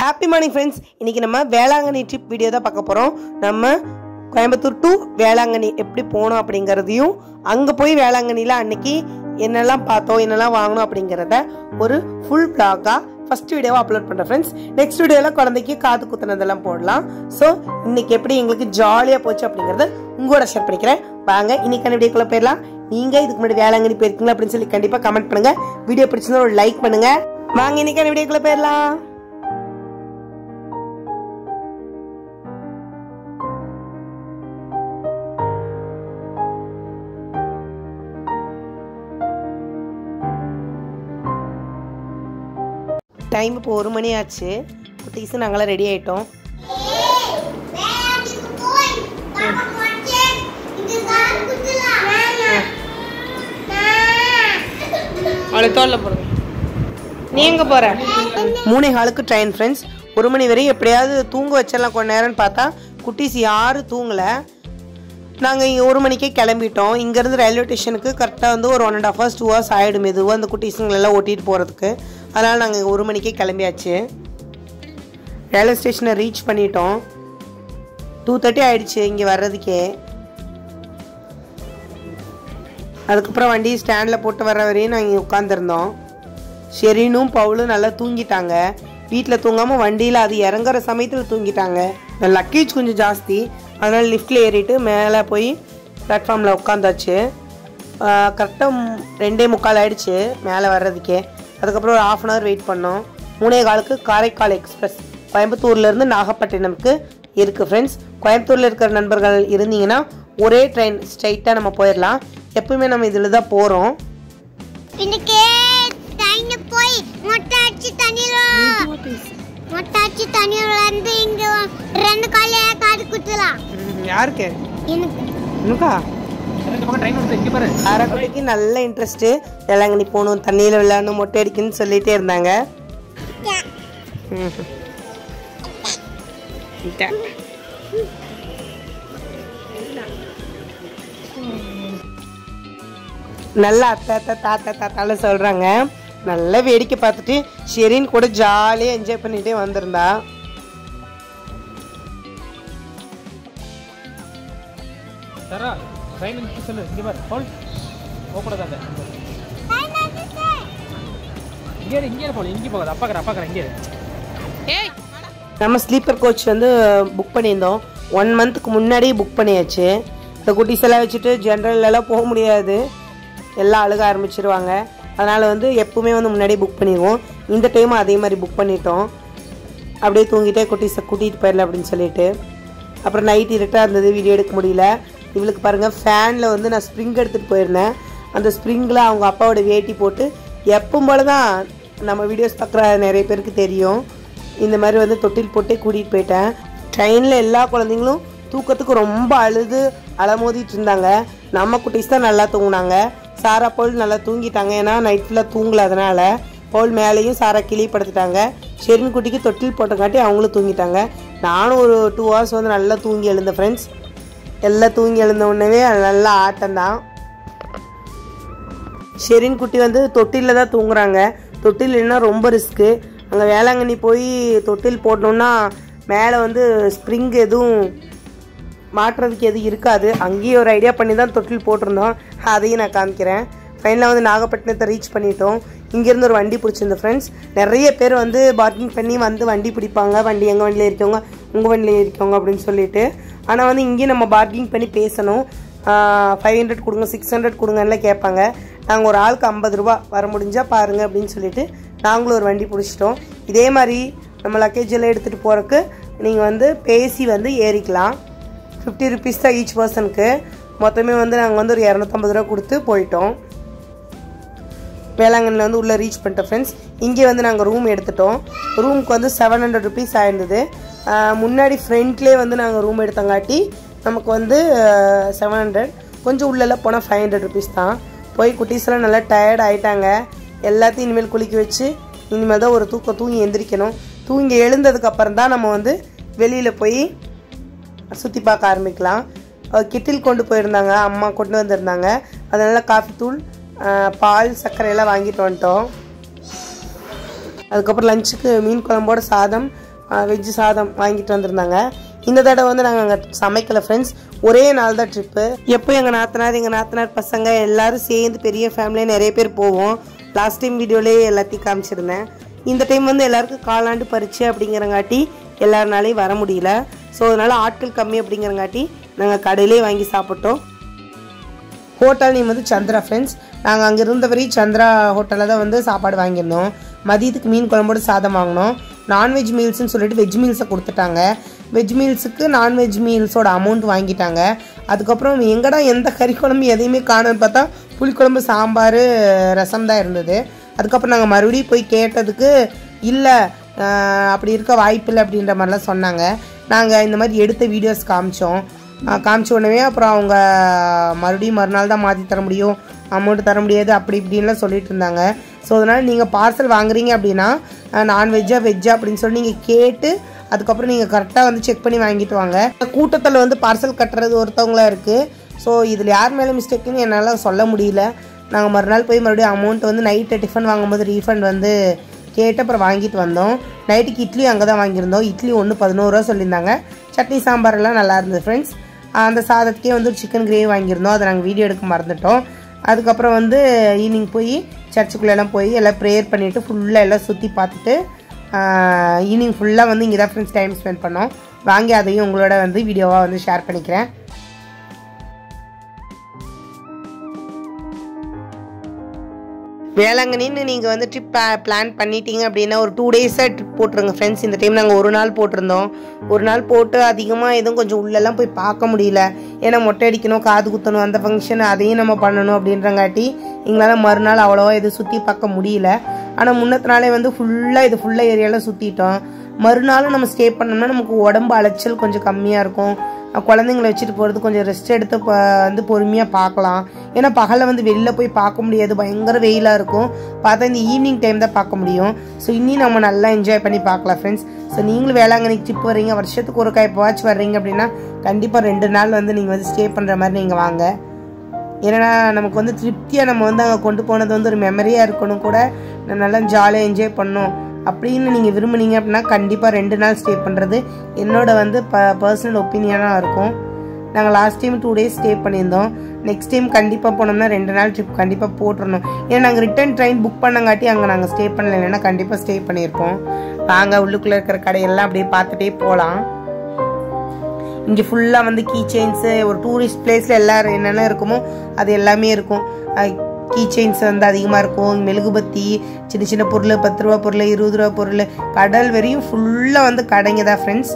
Happy morning friends. இன்றைக்கி நம்ம Velankanni trip video தான் பார்க்க போகிறோம். நம்ம கோயம்புத்தூர் டு வேளாங்கண்ணி எப்படி போனோம் அப்படிங்கிறதையும், அங்கே போய் வேளாங்கண்ணியில் அன்னைக்கு என்னெல்லாம் பார்த்தோம், என்னெல்லாம் வாங்கணும் அப்படிங்கிறத ஒரு ஃபுல் ப்ளாகாக ஃபஸ்ட் வீடியோவை அப்லோட் பண்ணுறேன் ஃப்ரெண்ட்ஸ். நெக்ஸ்ட் வீடியோவில் குழந்தைக்கு காது குத்துனதெல்லாம் போடலாம். ஸோ இன்னைக்கு எப்படி எங்களுக்கு ஜாலியாக போச்சு அப்படிங்கிறத உங்களோட ஷேர் பண்ணிக்கிறேன். வாங்க இன்னைக்கான வீடியோக்குள்ளே போயிடலாம். நீங்கள் இதுக்கு முன்னாடி வேளாங்கண்ணி போயிருக்கீங்களா அப்படின்னு சொல்லி கண்டிப்பாக கமெண்ட் பண்ணுங்கள். வீடியோ பிடிச்சிருந்தா ஒரு லைக் பண்ணுங்கள். வாங்க இன்னைக்கான வீடியோக்குள்ளே போயிடலாம். டைம் இப்போ 1 மணி ஆச்சு. குட்டீஸு நாங்களாம் ரெடி ஆகிட்டோம். நீ எங்கே போகிற? 3:15 ட்ரெயின் ஃப்ரெண்ட்ஸ். 1 மணி வரையும் எப்படியாவது தூங்க வச்சிடலாம் கொஞ்ச நேரம்னு பார்த்தா குட்டீஸ் யாரும் தூங்கலை. நாங்கள் இங்கே 1 மணிக்கே கிளம்பிட்டோம். இங்கேருந்து ரயில்வே ஸ்டேஷனுக்கு கரெக்டாக வந்து ஒரு 1.5 hours 2 hours ஆகிடும் மெதுவாக அந்த குட்டீஸுங்களெல்லாம் ஓட்டிகிட்டு போகிறதுக்கு. அதனால் நாங்கள் 1 மணிக்கே கிளம்பியாச்சு. ரயில்வே ஸ்டேஷனை ரீச் பண்ணிட்டோம். 2:30 ஆகிடுச்சு இங்கே வர்றதுக்கே. அதுக்கப்புறம் வண்டி ஸ்டாண்டில் போட்டு வர்ற வரையும் நாங்கள் இங்கே உட்காந்துருந்தோம். ஷெரினும் பவுலும் நல்லா தூங்கிட்டாங்க. வீட்டில் தூங்காமல் வண்டியில் அது இறங்குற சமயத்தில் தூங்கிட்டாங்க. லக்கேஜ் கொஞ்சம் ஜாஸ்தி, அதனால் லிஃப்டில் ஏறிட்டு மேலே போய் பிளாட்ஃபார்மில் உட்காந்தாச்சு. கரெக்டாக 2:45 ஆகிடுச்சு மேலே வர்றதுக்கே. அதுக்கப்புறம் ஒரு 1/2 hour வெயிட் பண்ணோம். 3:15 காரைக்கால் எக்ஸ்பிரஸ் கோயம்புத்தூர்லேருந்து நாகப்பட்டினம்க்கு இருக்குது ஃப்ரெண்ட்ஸ். கோயம்புத்தூரில் இருக்கிற நண்பர்கள் இருந்தீங்கன்னா ஒரே ட்ரெயின் ஸ்ட்ரைட்டாக நம்ம போயிடலாம். எப்பவுமே நம்ம இதில் தான் போகிறோம். யாருக்கு? அரைக்குட்டிக்கு நல்ல இன்ட்ரெஸ்ட். வேளாங்கண்ணி போகணும், தண்ணியில் விளையாடணும், மொட்டை அடிக்கணும்னு சொல்லிட்டே இருந்தாங்க. நல்லா அத்தா தாத்தா தாத்தால சொல்றாங்க. நல்லா வேடிக்கை பார்த்துட்டு ஷெரின் கூட ஜாலியாக என்ஜாய் பண்ணிட்டே வந்திருந்தா. நம்ம ஸ்லீப்பர் கோச் வந்து புக் பண்ணியிருந்தோம். 1 monthக்கு முன்னாடி புக் பண்ணியாச்சு. இந்த குட்டீஸ் எல்லாம் வச்சுட்டு ஜென்ரல்லாம் போக முடியாது, எல்லாம் அழுக ஆரம்பிச்சிருவாங்க. அதனால் வந்து எப்பவுமே வந்து முன்னாடி புக் பண்ணிடுவோம். இந்த டைமும் அதே மாதிரி புக் பண்ணிட்டோம். அப்படியே தூங்கிட்டே குட்டீஸை கூட்டிகிட்டு போயிடல அப்படின்னு சொல்லிட்டு. அப்புறம் நைட் இருட்டாக இருந்தது, வீடியோ எடுக்க முடியல. இவளுக்கு பாருங்கள் ஃபேனில் வந்து நான் ஸ்ப்ரிங் எடுத்துகிட்டு போயிருந்தேன். அந்த ஸ்ப்ரிங்கில் அவங்க அப்பாவோட வேட்டி போட்டு எப்பவும் போல தான் நம்ம வீடியோஸ் பார்க்குற நிறைய பேருக்கு தெரியும். இந்த மாதிரி வந்து தொட்டில் போட்டே கூட்டிகிட்டு போயிட்டேன். ட்ரெயினில் எல்லா குழந்தைங்களும் தூக்கத்துக்கு ரொம்ப அழுது அலமோதிட்டு இருந்தாங்க. நம்ம குட்டீஸ் தான் நல்லா தூங்கினாங்க. சாரா பவுல் நல்லா தூங்கிட்டாங்க, ஏன்னா நைட் ஃபுல்லாக தூங்கல. அதனால் பவுல் மேலேயும் சாரா கிளி படுத்துட்டாங்க. ஷெரின் குட்டிக்கு தொட்டில் போட்டங்காட்டி அவங்களும் தூங்கிட்டாங்க. நானும் ஒரு 2 hours வந்து நல்லா தூங்கி எழுந்தேன் ஃப்ரெண்ட்ஸ். எல்லாம் தூங்கி எழுந்த உடனே நல்லா ஆட்டம்தான். ஷெரின் குட்டி வந்து தொட்டிலில் தான் தூங்குறாங்க. தொட்டில் இல்லைன்னா ரொம்ப ரிஸ்க்கு. அங்கே வேளாங்கண்ணி போய் தொட்டில் போட்டோம்னா மேலே வந்து ஸ்ப்ரிங் எதுவும் மாட்டுறதுக்கு எதுவும் இருக்காது. அங்கேயே ஒரு ஐடியா பண்ணி தான் தொட்டில் போட்டிருந்தோம். அதையும் நான் காமிக்கிறேன். ஃபைனலாக வந்து நாகப்பட்டினத்தை ரீச் பண்ணிட்டோம். இங்கேருந்து ஒரு வண்டி பிடிச்சிருந்தோம் ஃப்ரெண்ட்ஸ். நிறைய பேர் வந்து பார்க்கிங் பண்ணி வந்து வண்டி பிடிப்பாங்க. வண்டி எங்கள் வண்டியில் இருக்கவங்க உங்கள் வண்டியில் இருக்கவங்க அப்படின்னு சொல்லிட்டு. ஆனால் வந்து இங்கேயும் நம்ம பார்க்கிங் பண்ணி பேசணும். 500 கொடுங்க 600 கொடுங்கலாம் கேட்பாங்க. நாங்கள் ஒரு ஆளுக்கு 50 ரூபா வர முடிஞ்சால் பாருங்கள் அப்படின்னு சொல்லிட்டு நாங்களும் ஒரு வண்டி பிடிச்சிட்டோம். இதே மாதிரி நம்ம லக்கேஜ் எல்லாம் எடுத்துகிட்டு போகிறதுக்கு நீங்கள் வந்து பேசி வந்து ஏறிக்கலாம். 50 rupees தான் ஈச் பர்சனுக்கு. மொத்தமே வந்து நாங்கள் வந்து ஒரு 250 ரூபா கொடுத்து போயிட்டோம். வேளாங்கண்ணில் வந்து உள்ளே ரீச் பண்ணிட்டோம் ஃப்ரெண்ட்ஸ். இங்கே வந்து நாங்கள் ரூம் எடுத்துட்டோம். ரூமுக்கு வந்து 700 rupees ஆயிருந்தது. முன்னாடி ஃப்ரண்ட்லேயே வந்து நாங்கள் ரூம் எடுத்தங்காட்டி நமக்கு வந்து 700. கொஞ்சம் உள்ளெல்லாம் போனால் 500 rupees தான். போய் குட்டீஸ்லாம் நல்லா டயர்ட் ஆகிட்டாங்க. எல்லாத்தையும் இனிமேல் குளிக்க வச்சு இனிமேல் தான் ஒரு தூங்கி எந்திரிக்கணும். தூங்கி எழுந்ததுக்கப்புறம் தான் நம்ம வந்து வெளியில் போய் சுற்றி பார்க்க ஆரம்பிக்கலாம். கிட்டில் கொண்டு போயிருந்தாங்க, அம்மா கொண்டு வந்திருந்தாங்க. அதனால் காஃபி தூள், பால், சர்க்கரை எல்லாம் வாங்கிட்டு வந்துட்டோம். அதுக்கப்புறம் லஞ்சுக்கு மீன் குழம்போட சாதம், வெஜ்ஜு சாதம் வாங்கிட்டு வந்திருந்தாங்க. இந்த தடவை வந்து நாங்கள் அங்கே சமைக்கலை ஃப்ரெண்ட்ஸ், ஒரே நாள் தான் ட்ரிப்பு. எப்போ எங்கள் நாத்தனார் பசங்க எல்லோரும் சேர்ந்து பெரிய ஃபேமிலியாக நிறைய பேர் போவோம். லாஸ்ட் டைம் வீடியோலேயே எல்லாத்தையும் காமிச்சிருந்தேன். இந்த டைம் வந்து எல்லாருக்கும் காலாண்டு பரீட்சை அப்படிங்கிறங்காட்டி எல்லாருனாலையும் வர முடியல. ஸோ அதனால் ஆட்கள் கம்மி அப்படிங்கிறங்காட்டி நாங்கள் கடையிலே வாங்கி சாப்பிட்டோம். ஹோட்டல் நேம் வந்து சந்திரா ஃப்ரெண்ட்ஸ். நாங்கள் அங்கே இருந்தவரையும் சந்திரா ஹோட்டலில் தான் வந்து சாப்பாடு வாங்கியிருந்தோம். மதியத்துக்கு மீன் குழம்போடு சாதம் வாங்கினோம். நான்வெஜ் மீல்ஸ்ன்னு சொல்லிட்டு வெஜ் மீல்ஸை கொடுத்துட்டாங்க. வெஜ் மீல்ஸுக்கு நான்வெஜ் மீல்ஸோட அமௌண்ட் வாங்கிட்டாங்க. அதுக்கப்புறம் எங்கடா எந்த கறி குழம்பு எதையுமே காணுன்னு பார்த்தா புளிக்குழம்பு, சாம்பார், ரசம் தான் இருந்தது. அதுக்கப்புறம் நாங்கள் மறுபடியும் போய் கேட்டதுக்கு இல்லை அப்படி இருக்க வாய்ப்பில்லை அப்படின்ற மாதிரிலாம் சொன்னாங்க. நாங்கள் இந்த மாதிரி எடுத்த வீடியோஸ் காமிச்ச உடனே அப்புறம் அவங்க மறுபடியும் மறுநாள் தான் மாற்றி தர முடியும், அமௌண்ட் தர முடியாது அப்படி இப்படின்லாம் சொல்லிட்டு இருந்தாங்க. ஸோ அதனால் நீங்கள் பார்சல் வாங்குறீங்க அப்படின்னா நான்வெஜ்ஜா வெஜ்ஜா அப்படின்னு சொல்லி நீங்கள் கேட்டு அதுக்கப்புறம் நீங்கள் கரெக்டாக வந்து செக் பண்ணி வாங்கிட்டு வாங்க. கூட்டத்தில் வந்து பார்சல் கட்டுறது ஒருத்தவங்களா இருக்குது. ஸோ இதில் யார் மேலே மிஸ்டேக்குன்னு என்னால் சொல்ல முடியல. நாங்கள் மறுநாள் போய் மறுபடியும் அமௌண்ட் வந்து நைட்டு டிஃபன் வாங்கும்போது ரீஃபண்ட் வந்து கேட்டு அப்புறம் வாங்கிட்டு வந்தோம். நைட்டுக்கு இட்லி அங்கே தான் வாங்கியிருந்தோம். இட்லி ஒன்று 11 ரூபா சொல்லியிருந்தாங்க. சட்னி சாம்பார் எல்லாம் நல்லா இருந்தது ஃப்ரெண்ட்ஸ். அந்த சாதத்துக்கே வந்து சிக்கன் கிரேவி வாங்கியிருந்தோம். அதை நாங்கள் வீடியோ எடுக்க மறந்துட்டோம். அதுக்கப்புறம் வந்து ஈவினிங் போய் சர்ச்சுக்குள்ளெல்லாம் போய் எல்லாம் ப்ரேயர் பண்ணிவிட்டு ஃபுல்லாக எல்லாம் சுற்றி பார்த்துட்டு ஈவினிங் ஃபுல்லாக வந்து இங்கே தான் ஃப்ரெண்ட்ஸ் டைம் ஸ்பெண்ட் பண்ணோம். வாங்கி அதையும் உங்களோட வந்து வீடியோவாக வந்து ஷேர் பண்ணிக்கிறேன். வேளாங்கண்ணின்னு நீங்கள் வந்து ட்ரிப் பிளான் பண்ணிட்டீங்க அப்படின்னா ஒரு 2 டேஸாக ட்ரிப் போட்டுருங்க ஃப்ரெண்ட்ஸ். இந்த டைம் நாங்கள் 1 நாள் போட்டிருந்தோம். 1 நாள் போட்டு அதிகமாக எதுவும் கொஞ்சம் உள்ளெல்லாம் போய் பார்க்க முடியல. ஏன்னா மொட்டை அடிக்கணும், காது குத்தணும், அந்த ஃபங்க்ஷன் அதையும் நம்ம பண்ணணும் அப்படின்றங்காட்டி எங்களால் மறுநாள் அவ்வளோவா எதுவும் சுற்றி பார்க்க முடியல. ஆனால் முன்னத்தினாலே வந்து ஃபுல்லாக ஏரியாவில் சுற்றிட்டோம். மறுநாளும் நம்ம ஸ்டே பண்ணோம்னா நமக்கு உடம்பு அலைச்சல் கொஞ்சம் கம்மியாக இருக்கும். குழந்தைங்களை வச்சுட்டு போகிறது கொஞ்சம் ரெஸ்ட் எடுத்து வந்து பொறுமையாக பார்க்கலாம். ஏன்னா பகலில் வந்து வெளில போய் பார்க்க முடியாது, பயங்கர வெயிலாக இருக்கும். பார்த்தா இந்த ஈவினிங் டைம் தான் பார்க்க முடியும். ஸோ இன்னும் நம்ம நல்லா என்ஜாய் பண்ணி பார்க்கலாம் ஃப்ரெண்ட்ஸ். ஸோ நீங்களும் வேளாங்கண்ணிக்கு ட்ரிப் வர்றீங்க, வருஷத்துக்கு ஒரு எப்போவாச்சும் வர்றீங்க அப்படின்னா கண்டிப்பாக 2 நாள் வந்து நீங்கள் வந்து ஸ்டே பண்ணுற மாதிரி நீங்கள் வாங்க. ஏன்னா நமக்கு வந்து திருப்தியாக நம்ம வந்து அங்கே கொண்டு போனது வந்து ஒரு மெமரியாக இருக்கணும், கூட நல்லா ஜாலியாக என்ஜாய் பண்ணணும் அப்படின்னு நீங்கள் விரும்புனீங்க அப்படின்னா கண்டிப்பாக 2 நாள் ஸ்டே பண்ணுறது என்னோட வந்து பர்சனல் ஒப்பீனியனாக இருக்கும். நாங்கள் லாஸ்ட் டைம் 2 டேஸ் ஸ்டே பண்ணியிருந்தோம். நெக்ஸ்ட் டைம் கண்டிப்பாக போனோம்னா 2 நாள் ட்ரிப் கண்டிப்பாக போட்டுருணும். ஏன்னா நாங்கள் ரிட்டர்ன் ட்ரெயின் புக் பண்ணங்காட்டி அங்கே நாங்கள் ஸ்டே பண்ணல, இல்லைன்னா கண்டிப்பாக ஸ்டே பண்ணியிருப்போம். நாங்கள் உள்ளுக்குள்ளே இருக்கிற கடையெல்லாம் அப்படியே பார்த்துட்டே போகலாம். இங்கே ஃபுல்லாக வந்து கீ செயின்ஸு, ஒரு டூரிஸ்ட் பிளேஸில் எல்லோரும் என்னென்ன இருக்குமோ அது எல்லாமே இருக்கும். கீ செயின்ஸ் வந்து அதிகமாக இருக்கும். மெழுகுபத்தி, சின்ன சின்ன பொருள், 10 ரூபா பொருள், 20 ரூபா பொருள், கடல் வரையும் ஃபுல்லாக வந்து கடைங்க தான் ஃப்ரெண்ட்ஸ்.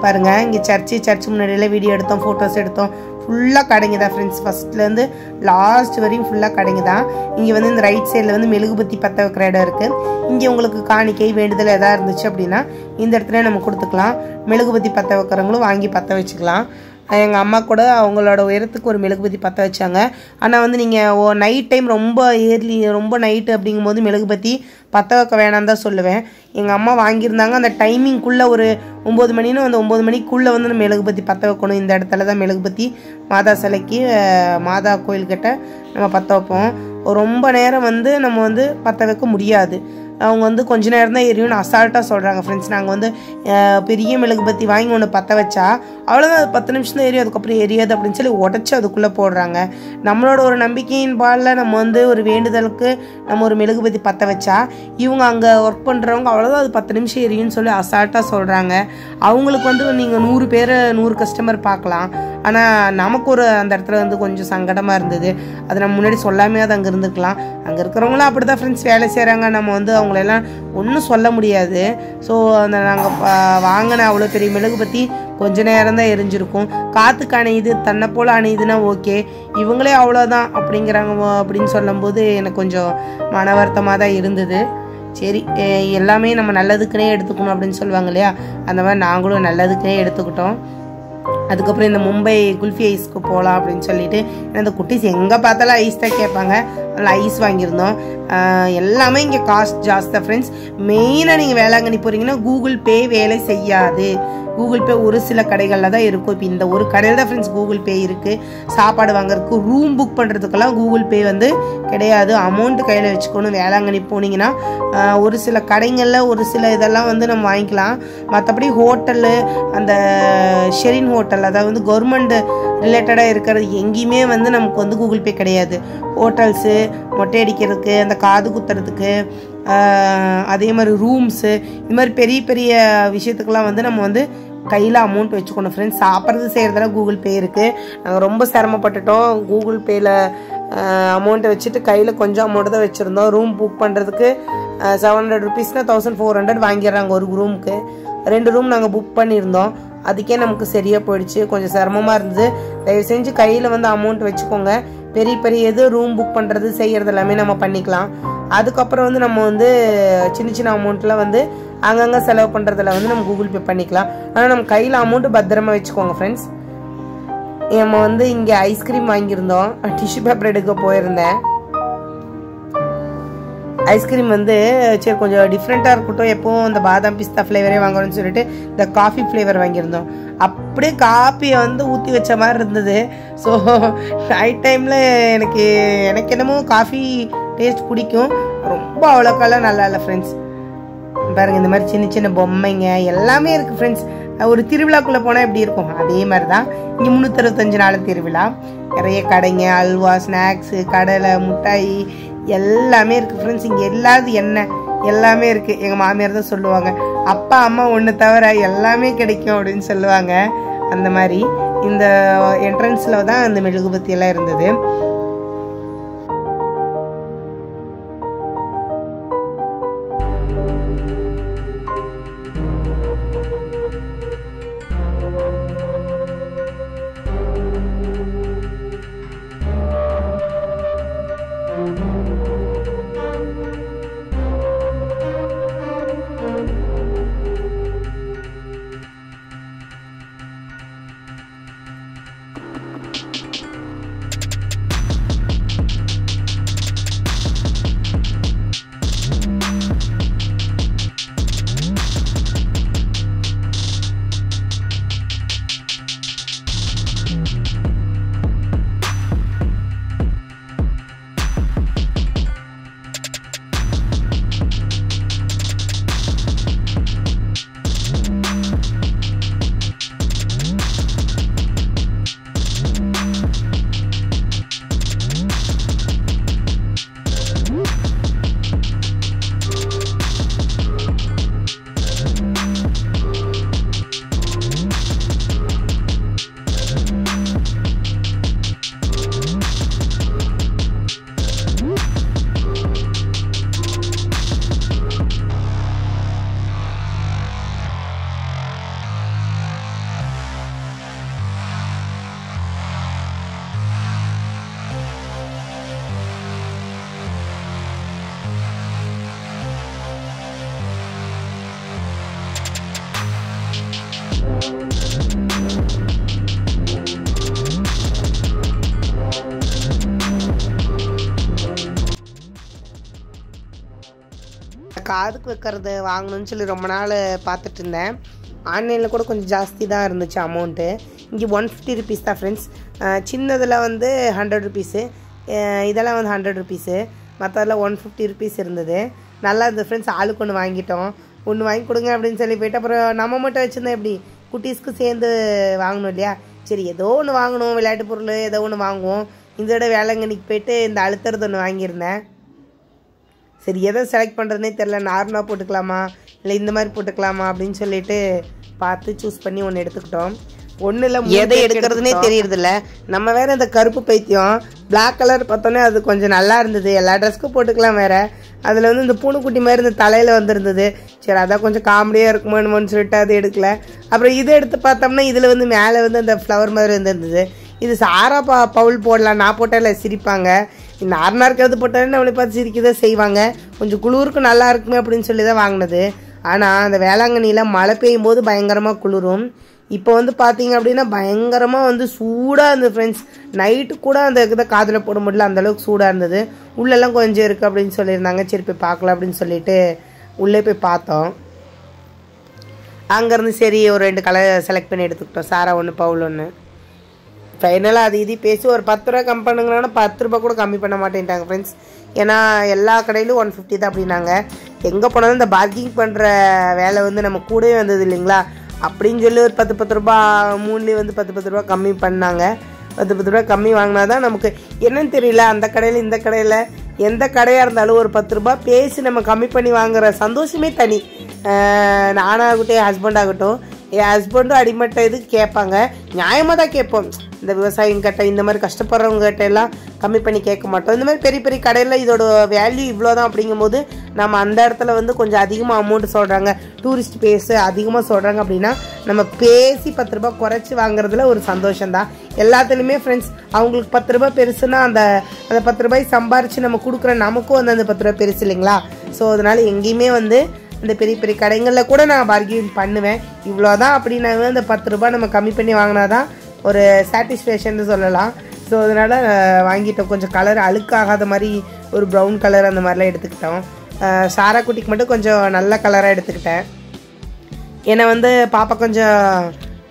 பாருங்கள், இங்கே சர்ச்சு முன்னாடியில் வீடியோ எடுத்தோம், ஃபோட்டோஸ் எடுத்தோம். ஃபுல்லாக கடைங்க தான் ஃப்ரெண்ட்ஸ். ஃபஸ்ட்லேருந்து லாஸ்ட் வரையும் ஃபுல்லாக கடைங்க தான். இங்கே வந்து இந்த ரைட் சைடில் வந்து மெழுகுபத்தி பற்ற வைக்கிற இடம் இருக்குது. இங்கே உங்களுக்கு காணிக்கை வேண்டுதல் எதாவது இருந்துச்சு அப்படின்னா இந்த இடத்துல நம்ம கொடுத்துக்கலாம். மெழுகுபத்தி பற்ற வைக்கிறவங்களும் வாங்கி பற்ற வச்சுக்கலாம். எங்கள் அம்மா கூட அவங்களோட உயரத்துக்கு ஒரு மெழுகுபத்தி பற்ற வச்சாங்க. ஆனால் வந்து நீங்கள் நைட் டைம் ரொம்ப நைட்டு அப்படிங்கும்போது மெழுகுபத்தி பற்ற வைக்க வேணான்னு தான் சொல்லுவேன். எங்கள் அம்மா வாங்கியிருந்தாங்க. அந்த டைமிங்குள்ளே ஒரு 9 மணின்னு அந்த 9 மணிக்குள்ளே வந்து நம்ம மெழுகுபத்தி பற்ற வைக்கணும். இந்த இடத்துல தான் மெழுகுபத்தி மாதா சிலைக்கு, மாதா கோயில்கிட்ட நம்ம பற்ற வைப்போம். ரொம்ப நேரம் வந்து நம்ம வந்து பற்ற வைக்க முடியாது. அவங்க வந்து கொஞ்ச நேரம் தான் எரியும்னு அசால்ட்டாக சொல்கிறாங்க ஃப்ரெண்ட்ஸ். நாங்கள் வந்து பெரிய மெழுகுபத்தி வாங்கி ஒன்று பற்ற வச்சா அவ்வளோதான், அது 10 நிமிஷம் தான் எரியும், அதுக்கப்புறம் எரியாது அப்படின்னு சொல்லி உடச்சி அதுக்குள்ளே போடுறாங்க. நம்மளோட ஒரு நம்பிக்கையின் பாலில் நம்ம வந்து ஒரு வேண்டுதலுக்கு நம்ம ஒரு மெழுகுபத்தி பற்ற வச்சா இவங்க அங்கே ஒர்க் பண்ணுறவங்க அவ்வளோதான், அது 10 நிமிஷம் எரியும்னு சொல்லி அசால்ட்டாக சொல்கிறாங்க. அவங்களுக்கு வந்து நீங்கள் 100 பேர் 100 கஸ்டமர் பார்க்கலாம். ஆனால் நமக்கு ஒரு அந்த இடத்துல வந்து கொஞ்சம் சங்கடமாக இருந்தது. அது நம்ம முன்னாடி சொல்லாமே அது அங்கே இருந்துக்கலாம். அங்கே இருக்கிறவங்களும் அப்படி தான் ஃப்ரெண்ட்ஸ் வேலை செய்கிறாங்க. நம்ம வந்து அவங்களெல்லாம் ஒன்றும் சொல்ல முடியாது. ஸோ அந்த நாங்கள் வாங்கின அவ்வளோ பெரிய மெழுகுபத்தி கொஞ்ச நேரம் தான் எரிஞ்சிருக்கும். காற்றுக்கு அணையுது, தன்னை போல் அணையுதுன்னா ஓகே, இவங்களே அவ்வளோதான் அப்படிங்கிறாங்க அப்படின்னு சொல்லும்போது எனக்கு கொஞ்சம் மன வருத்தமாக தான் இருந்தது. சரி, எல்லாமே நம்ம நல்லதுக்குனே எடுத்துக்கணும் அப்படின்னு சொல்லுவாங்க இல்லையா, அந்த மாதிரி நாங்களும் நல்லதுக்குனே எடுத்துக்கிட்டோம். அதுக்கப்புறம் இந்த மும்பை குல்ஃபி ஐஸ்க்கு போகலாம் அப்படின்னு சொல்லிட்டு, இந்த குட்டீஸ் எங்கே பார்த்தாலும் ஐஸ் தான் கேட்பாங்க, அதில் ஐஸ் வாங்கியிருந்தோம். எல்லாமே இங்கே காஸ்ட் ஜாஸ்தி தான் ஃப்ரெண்ட்ஸ். மெயினாக நீங்கள் வேளாங்கண்ணி போகிறீங்கன்னா கூகுள் பே வேலை செய்யாது. கூகுள் பே ஒரு சில கடைகளில் தான் இருக்கும். இப்போ இந்த ஒரு கடையில் தான் ஃப்ரெண்ட்ஸ் கூகுள் பே இருக்குது. சாப்பாடு வாங்குறதுக்கு, ரூம் புக் பண்ணுறதுக்கெல்லாம் கூகுள் பே வந்து கிடையாது. அமௌண்ட்டு கையில் வச்சுக்கணும். வேளாங்கண்ணி போனீங்கன்னா ஒரு சில கடைகளில் ஒரு சில இதெல்லாம் வந்து நம்ம வாங்கிக்கலாம். மற்றபடி ஹோட்டலு, அந்த ஷெரின் ஹோட்டல், அதாவது வந்து கவர்மெண்ட் ரிலேட்டடாக இருக்கிறது எங்கேயுமே வந்து நமக்கு வந்து கூகுள் பே கிடையாது. ஹோட்டல்ஸு, மொட்டை அடிக்கிறதுக்கு, அந்த காது குத்துறதுக்கு, அதே மாதிரி ரூம்ஸு, இது மாதிரி பெரிய பெரிய விஷயத்துக்கெல்லாம் வந்து நம்ம வந்து கையில் அமௌண்ட் வச்சுக்கணும் ஃப்ரெண்ட்ஸ். சாப்பிட்றது செய்கிறதுல கூகுள் பே இருக்குது. நாங்கள் ரொம்ப சிரமப்பட்டுட்டோம். கூகுள் பேயில் அமௌண்ட்டை வச்சுட்டு கையில் கொஞ்சம் அமௌண்ட்டு தான் வச்சுருந்தோம். ரூம் புக் பண்ணுறதுக்கு 700 rupeesனால் 1400 வாங்கிடுறாங்க ஒரு ரூமுக்கு. 2 ரூம் நாங்கள் புக் பண்ணியிருந்தோம். அதுக்கே நமக்கு சரியாக போயிடுச்சு. கொஞ்சம் சிரமமாக இருந்தது. தயவு செஞ்சு கையில் வந்து அமௌண்ட் வச்சுக்கோங்க. பெரிய பெரிய எது ரூம் புக் பண்ணுறது செய்கிறது எல்லாமே நம்ம பண்ணிக்கலாம். அதுக்கப்புறம் வந்து நம்ம வந்து சின்ன சின்ன அமௌண்ட்டில் வந்து அங்கங்கே செலவு பண்ணுறதுல வந்து நம்ம கூகுள் பே பண்ணிக்கலாம். ஆனால் நம்ம கையில் அமௌண்ட்டு பத்திரமா வச்சுக்கோங்க ஃப்ரெண்ட்ஸ். நம்ம வந்து இங்கே ஐஸ்கிரீம் வாங்கியிருந்தோம். டிஷ்யூ பேப்பர் எடுக்க போயிருந்தேன். ஐஸ்கிரீம் வந்து சரி கொஞ்சம் டிஃப்ரெண்ட்டாக இருக்கட்டும், எப்போவும் இந்த பாதாம் பிஸ்தா ஃப்ளேவரே வாங்கணும்னு சொல்லிட்டு இந்த காஃபி ஃப்ளேவர் வாங்கியிருந்தோம். அப்படியே காப்பியை வந்து ஊற்றி வச்ச மாதிரி இருந்தது. ஸோ நைட் டைமில் எனக்கு என்னமோ காஃபி டேஸ்ட் பிடிக்கும். ரொம்ப அவ்வளோக்கெல்லாம் நல்லா இல்லை ஃப்ரெண்ட்ஸ். பாருங்கள், இந்த மாதிரி சின்ன சின்ன பொம்மைங்க எல்லாமே இருக்குது ஃப்ரெண்ட்ஸ். ஒரு திருவிழாக்குள்ளே போனால் எப்படி இருக்கும் அதே மாதிரி தான் இங்கே 365 நாள் திருவிழா. நிறைய கடைங்க, அல்வா, ஸ்நாக்ஸு, கடலை, மிட்டாய் எல்லாமே இருக்குது ஃப்ரெண்ட்ஸ். இங்கே எல்லாது என்ன எல்லாமே இருக்குது. எங்கள் மாமியார் தான் சொல்லுவாங்க, அப்பா அம்மா ஒன்று தவிர எல்லாமே கிடைக்கும் அப்படின்னு சொல்லுவாங்க. அந்த மாதிரி இந்த என்ட்ரன்ஸில் தான் அந்த மெழுகுபத்தியெல்லாம் இருந்தது. காதுக்கு வைக்கிறது வாங்கணும்னு சொல்லி ரொம்ப நாள் பார்த்துட்டு இருந்தேன். ஆன்லைனில் கூட கொஞ்சம் ஜாஸ்தி தான் இருந்துச்சு அமௌண்ட்டு. இங்கே 150 rupees தான் ஃப்ரெண்ட்ஸ். சின்னதில் வந்து 100 rupees, இதெல்லாம் வந்து 100 rupees, மற்றதில் 150 rupees இருந்தது. நல்லா இருந்தது ஃப்ரெண்ட்ஸ். ஆளுக்கு ஒன்று வாங்கிட்டோம். ஒன்று வாங்கி கொடுங்க அப்படின்னு சொல்லி போயிட்டு அப்புறம் நம்ம மட்டும் வச்சுருந்தோம். எப்படி குட்டீஸ்க்கு சேர்ந்து வாங்கணும் இல்லையா? சரி ஏதோ ஒன்று வாங்கணும், விளையாட்டு பொருள் ஏதோ ஒன்று வாங்குவோம். இந்த விட வேளாங்கண்ணிக்கு போயிட்டு இந்த அழுத்துறது ஒன்று வாங்கியிருந்தேன். சரி எதை செலக்ட் பண்ணுறதுனே தெரில. நார்மலாக போட்டுக்கலாமா இல்லை இந்த மாதிரி போட்டுக்கலாமா அப்படின்னு சொல்லிட்டு பார்த்து சூஸ் பண்ணி ஒன்று எடுத்துக்கிட்டோம். ஒன்றும் இல்லை, எதை எடுக்கிறதுனே தெரியறதில்ல. நம்ம வேறு இந்த கருப்பு பைத்தியம் பிளாக் கலர் பார்த்தோன்னே அது கொஞ்சம் நல்லா இருந்தது. எல்லா ட்ரெஸ்க்கும் போட்டுக்கலாம் வேறு. அதில் வந்து இந்த பூனைக்குட்டி மாதிரி இந்த தலையில் வந்துருந்தது. சரி அதான் கொஞ்சம் காமெடியாக இருக்குமோன்னு சொல்லிட்டு அது எடுக்கல. அப்புறம் இதை எடுத்து பார்த்தோம்னா இதில் வந்து மேலே வந்து அந்த ஃப்ளவர் மாதிரி வந்துருந்தது. இது சாரா பவுல் போடலாம். நான் போட்டால சிரிப்பாங்க. நார்மலாக இருக்கிறது போட்டாலே நம்மளை பார்த்து சிரிக்கதான் செய்வாங்க. கொஞ்சம் குளிருக்கு நல்லா இருக்குமே அப்படின்னு சொல்லி தான் வாங்கினது. ஆனால் அந்த வேளாங்கண்ணியில் மழை பெய்யும் போது பயங்கரமாக குளிரும். இப்போ வந்து பார்த்தீங்க அப்படின்னா பயங்கரமாக வந்து சூடாக இருந்தது ஃப்ரெண்ட்ஸ். நைட்டு கூட அந்த இதை காதில் போட முடியல, அந்தளவுக்கு சூடாக இருந்தது. உள்ளெல்லாம் கொஞ்சம் இருக்குது அப்படின்னு சொல்லியிருந்தாங்க. சரி போய் பார்க்கலாம் அப்படின்னு சொல்லிட்டு உள்ளே போய் பார்த்தோம். அங்கேருந்து சரி ஒரு 2 கலர் செலக்ட் பண்ணி எடுத்துக்கிட்டோம். சாரா ஒன்று, பவுல் ஒன்று. ஃபைனலாக அது இது பேசி ஒரு 10 ரூபா கம்மி பண்ணுங்கன்னா 10 ரூபா கூட கம்மி பண்ண மாட்டேன்ட்டாங்க ஃப்ரெண்ட்ஸ். ஏன்னா எல்லா கடையிலும் 150 தான் அப்படின்னாங்க. எங்கே போனாலும் இந்த பார்க்கிங் பண்ணுற வேலை வந்து நம்ம கூடவே வந்தது இல்லைங்களா, அப்படின்னு சொல்லி ஒரு 10 ரூபா 3லேயே வந்து 10 ரூபா கம்மி பண்ணாங்க. 10 ரூபா கம்மி வாங்கினா தான் நமக்கு என்னன்னு தெரியல, அந்த கடையில் இந்த கடையில் எந்த கடையாக இருந்தாலும் ஒரு 10 ரூபா பேசி நம்ம கம்மி பண்ணி வாங்குகிற சந்தோஷமே தனி. நானாகட்டும் என் ஹஸ்பண்ட் ஆகட்டும், என் ஹஸ்பண்டும் அடிமட்ட இதுக்கு கேட்பாங்க, நியாயமாக தான் கேட்போம். இந்த விவசாயிங்கிட்ட இந்த மாதிரி கஷ்டப்படுறவங்ககிட்ட எல்லாம் கம்மி பண்ணி கேட்க மாட்டோம். இந்த மாதிரி பெரிய பெரிய கடையில் இதோட வேல்யூ இவ்வளோ தான் அப்படிங்கும்போது நம்ம அந்த இடத்துல வந்து கொஞ்சம் அதிகமாக அமௌண்ட் சொல்கிறாங்க, டூரிஸ்ட் பேஸு அதிகமாக சொல்கிறாங்க அப்படின்னா நம்ம பேசி 10 ரூபா குறைச்சி வாங்குறதுல ஒரு சந்தோஷம்தான் எல்லாத்துலேயுமே ஃப்ரெண்ட்ஸ். அவங்களுக்கு 10 ரூபா பெருசுன்னா அந்த 10 ரூபாய் சம்பாரித்து நம்ம கொடுக்குற நமக்கும் வந்து அந்த 10 ரூபா பெருசு இல்லைங்களா. ஸோ அதனால் எங்கேயுமே வந்து இந்த பெரிய பெரிய கடைகளில் கூட நான் பார்கெயின் பண்ணுவேன். இவ்வளோதான் அப்படின்னாவே அந்த 10 ரூபா நம்ம கம்மி பண்ணி வாங்கினா தான் ஒரு சாட்டிஸ்ஃபேக்ஷன் சொல்லலாம். ஸோ அதனால் வாங்கிட்டோம். கொஞ்சம் கலர் அழுக்காகாத மாதிரி ஒரு ப்ரௌன் கலர் அந்த மாதிரிலாம் எடுத்துக்கிட்டோம். சாரா குட்டிக்கு மட்டும் கொஞ்சம் நல்ல கலராக எடுத்துக்கிட்டேன். ஏன்னா வந்து பாப்பா கொஞ்சம்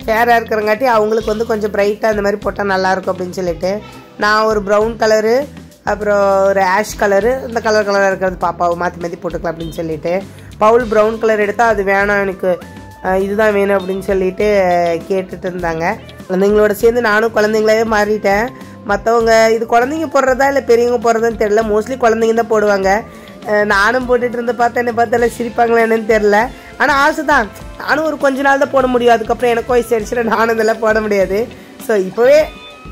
ஃபேராக இருக்கிறங்காட்டி அவங்களுக்கு வந்து கொஞ்சம் ப்ரைட்டாக அந்த மாதிரி போட்டால் நல்லாயிருக்கும் அப்படின்னு சொல்லிட்டு நான் ஒரு ப்ரௌன் கலரு அப்புறம் ஒரு ஆஷ் கலரு இந்த கலராக இருக்கிறது பாப்பாவை மாற்றி மாற்றி போட்டுக்கலாம் அப்படின்னு சொல்லிட்டு பவுல் ப்ரௌன் கலர் எடுத்தால் அது வேணாம் எனக்கு இதுதான் வேணும் அப்படின்னு சொல்லிட்டு கேட்டுட்டு இருந்தாங்க. குழந்தைங்களோட சேர்ந்து நானும் குழந்தைங்களே மாறிட்டேன். மற்றவங்க இது குழந்தைங்க போடுறதா இல்லை பெரியவங்க போடுறதான்னு தெரில, மோஸ்ட்லி குழந்தைங்க தான் போடுவாங்க. நானும் போட்டுட்டு இருந்து பார்த்தா என்னை பார்த்தால சிரிப்பாங்களா என்னன்னு தெரில. ஆனால் ஆசை தான், நானும் ஒரு கொஞ்ச நாள் தான் போட முடியும், அதுக்கப்புறம் எனக்கு வயசு ஆயிடுச்சுன்னா நானும் இதெல்லாம் போட முடியாது. ஸோ இப்போவே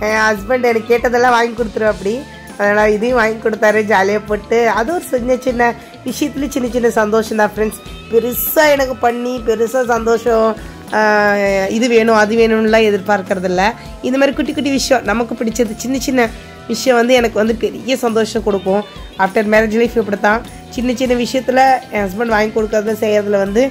என் ஹஸ்பண்ட் எனக்கு கேட்டதெல்லாம் வாங்கி கொடுத்துருவேன். அப்படி அதனால் இதையும் வாங்கி கொடுத்தாரு, ஜாலியாக போட்டு. அது ஒரு சின்ன சின்ன விஷயத்துலேயும் சின்ன சின்ன சந்தோஷம் தான் ஃப்ரெண்ட்ஸ். பெருசாக எனக்கு பண்ணி பெருசாக சந்தோஷம் இது வேணும் அது வேணும்லாம் எதிர்பார்க்கறதில்ல. இந்த மாதிரி குட்டி குட்டி விஷயம் நமக்கு பிடிச்சது சின்ன சின்ன விஷயம் வந்து எனக்கு வந்து பெரிய சந்தோஷம் கொடுக்கும். ஆஃப்டர் மேரேஜ் லைஃப் இப்படி தான் சின்ன சின்ன விஷயத்தில் என் ஹஸ்பண்ட் வாங்கி கொடுக்கறது செய்கிறதுல வந்து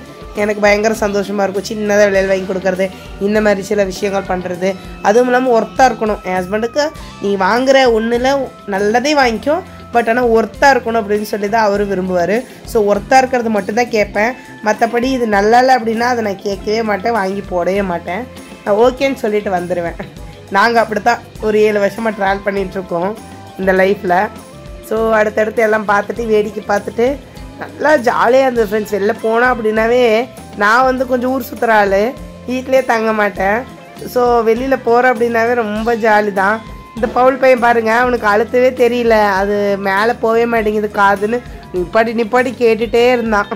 எனக்கு பயங்கர சந்தோஷமாக இருக்கும். சின்னதாக விலையில் வாங்கி கொடுக்கறது, இந்த மாதிரி சில விஷயங்கள் பண்ணுறது, அதுவும் இல்லாமல் ஒர்த்தாக இருக்கணும். என் ஹஸ்பண்டுக்கு நீ வாங்குகிற ஒன்றில் நல்லதே வாங்கிக்கோ, பட் ஆனால் ஒர்த்தாக இருக்கணும் அப்படின்னு சொல்லி தான் அவரும் விரும்புவார். ஸோ ஒர்த்தாக இருக்கிறது மட்டும்தான் கேட்பேன். மற்றபடி இது நல்லா இல்லை அப்படின்னா அதை நான் கேட்கவே மாட்டேன், வாங்கி போடவே மாட்டேன். நான் ஓகேன்னு சொல்லிட்டு வந்துடுவேன். நாங்கள் அப்படி தான் ஒரு 7 வருஷமாக ட்ராவல் பண்ணிகிட்ருக்கோம் இந்த லைஃப்பில். ஸோ அடுத்தடுத்து எல்லாம் பார்த்துட்டு வேடிக்கை பார்த்துட்டு நல்லா ஜாலியாக இருந்தது ஃப்ரெண்ட்ஸ். வெளில போனால் அப்படின்னாவே நான் வந்து கொஞ்சம் ஊர் சுற்றுற ஆள், வீட்டிலே தங்க மாட்டேன். ஸோ வெளியில் போகிறேன் அப்படின்னாவே ரொம்ப ஜாலி தான். இந்த பவுல் பையன் பாருங்கள், அவனுக்கு அழுத்தவே தெரியல, அது மேலே போகவே மாட்டேங்குது காதுன்னு நிப்பாட்டி கேட்டுகிட்டே இருந்தான்.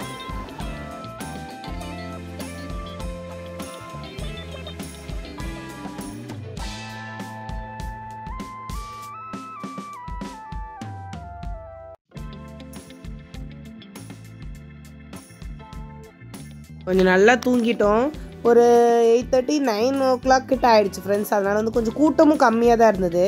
கொஞ்சம் நல்லா தூங்கிட்டோம். ஒரு 8:30 9 o'clock கிட்ட ஆகிடுச்சு ஃப்ரெண்ட்ஸ். அதனால் வந்து கொஞ்சம் கூட்டமும் கம்மியாக தான் இருந்தது.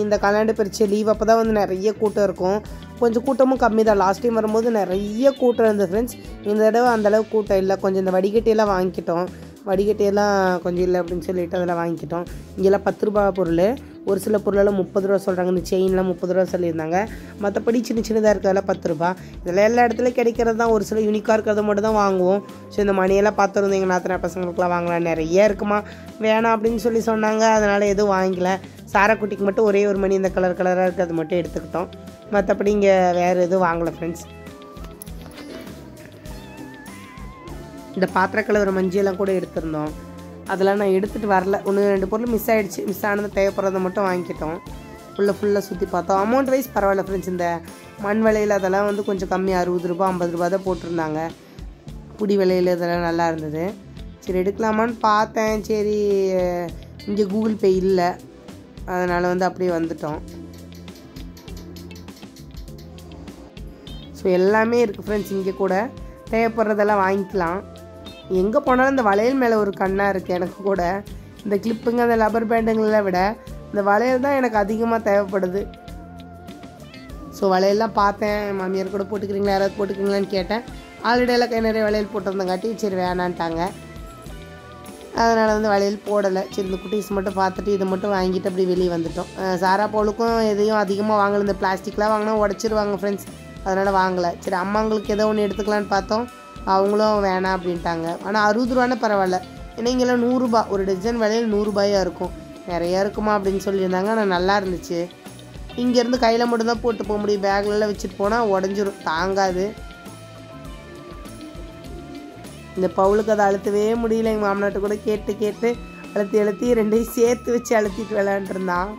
இந்த கல்யாண பரிட்சை லீவ் அப்போ தான் வந்து நிறைய கூட்டம் இருக்கும். கொஞ்சம் கூட்டமும் கம்மி தான். லாஸ்ட் டைம் வரும்போது நிறைய கூட்டம் இருந்தது ஃப்ரெண்ட்ஸ். இந்த தடவை அந்தளவுக்கு கூட்டம் இல்லை. கொஞ்சம் இந்த வடிகட்டியெல்லாம் வாங்கிக்கிட்டோம். வடிகட்டியெல்லாம் கொஞ்சம் இல்லை அப்படின்னு சொல்லிட்டு அதெல்லாம் வாங்கிக்கிட்டோம். இங்கெல்லாம் 10 ரூபா பொருள், ஒரு சில பொருளெல்லாம் 30 ரூபா சொல்கிறாங்க. இந்த செயின்லாம் 30 ரூபா சொல்லியிருந்தாங்க. மற்றபடி சின்ன சின்னதாக இருக்கிறதெல்லாம் 10 ரூபா. இதெல்லாம் எல்லா இடத்துலையும் கிடைக்கிறது தான். ஒரு சில யூனிக்காக இருக்கிறத மட்டும் தான் வாங்குவோம். ஸோ இந்த மணியெல்லாம் பார்த்துருந்தோம். எங்கள் நாத்தனார் பசங்களுக்குலாம் வாங்கலாம், நிறைய இருக்குமா, வேணாம் அப்படின்னு சொல்லி சொன்னாங்க. அதனால் எதுவும் வாங்கல. சாராக்குட்டிக்கு மட்டும் ஒரே ஒரு மணி இந்த கலராக இருக்கிறது மட்டும் எடுத்துக்கிட்டோம். மற்றபடி இங்கே வேறு எதுவும் வாங்கலை ஃப்ரெண்ட்ஸ். இந்த பாத்திர கலர் மஞ்சியெல்லாம் கூட எடுத்திருந்தோம். அதெல்லாம் நான் எடுத்துகிட்டு வரல. 1-2 பொருள் மிஸ் ஆகிடுச்சு. மிஸ் ஆனது தேவைப்படுறதை மட்டும் வாங்கிக்கிட்டோம். ஃபுல்லாக சுற்றி பார்த்தோம். அமௌண்ட் வைஸ் பரவாயில்ல ஃப்ரெண்ட்ஸ். இந்த மண் விலையில் அதெல்லாம் வந்து கொஞ்சம் கம்மி, 60 ரூபா 50 ரூபா தான் போட்டிருந்தாங்க. புடி விலையில் இதெல்லாம் நல்லா இருந்தது. சரி எடுக்கலாமான்னு பார்த்தேன். சரி இங்கே கூகுள் பே இல்லை, அதனால் வந்து அப்படியே வந்துட்டோம். ஸோ எல்லாமே இருக்குது ஃப்ரெண்ட்ஸ். இங்கே கூட தேவைப்படுறதெல்லாம் வாங்கிக்கலாம். எங்கே போனாலும் இந்த வளையல் மேலே ஒரு கண்ணாக இருக்குது எனக்கு கூட. இந்த கிளிப்புங்க அந்த லப்பர் பேண்டுங்களை விட இந்த வளையல் தான் எனக்கு அதிகமாக தேவைப்படுது. ஸோ வளையல்லாம் பார்த்தேன். மாமியார் கூட போட்டுக்கிறீங்களா, யாராவது போட்டுக்கிறீங்களான்னு கேட்டேன். ஆல்ரெடி எல்லாம் கை நிறைய வளையல் போட்டிருந்தங்காட்டி சரி வேணான்ட்டாங்க. அதனால் வந்து வளையல் போடலை. சரி இந்த குட்டீஸ் மட்டும் பார்த்துட்டு இதை மட்டும் வாங்கிட்டு அப்படி வெளியே வந்துட்டோம். சாரா பவுலுக்கும் எதையும் அதிகமாக வாங்கலை. இந்த பிளாஸ்டிக்லாம் வாங்கினா உடச்சிருவாங்க ஃப்ரெண்ட்ஸ், அதனால் வாங்கலை. சரி அம்மாங்களுக்கு ஏதோ ஒன்று எடுத்துக்கலான்னு பார்த்தோம். அவங்களும் வேணாம் அப்படின்ட்டாங்க. ஆனால் 60 ரூபான்னு பரவாயில்ல, ஏன்னா இங்கெல்லாம் 100 ரூபா, ஒரு டஜன் விலையில் 100 ரூபாயாக இருக்கும். நிறையா இருக்குமா அப்படின்னு சொல்லியிருந்தாங்க. ஆனால் நல்லா இருந்துச்சு. இங்கேருந்து கையில் மட்டும்தான் போட்டு போக முடியும், பேக்லலாம் வச்சுட்டு போனால் உடஞ்சிரும், தாங்காது. இந்த பவுலுக்கு அதை அழுத்தவே முடியல. எங்கள் மாமனாட்ட கூட கேட்டு கேட்டு அழுத்தி அழுத்தி 2ஐயும் சேர்த்து வச்சு அழுத்திட்டு விளையாண்டுருந்தான்.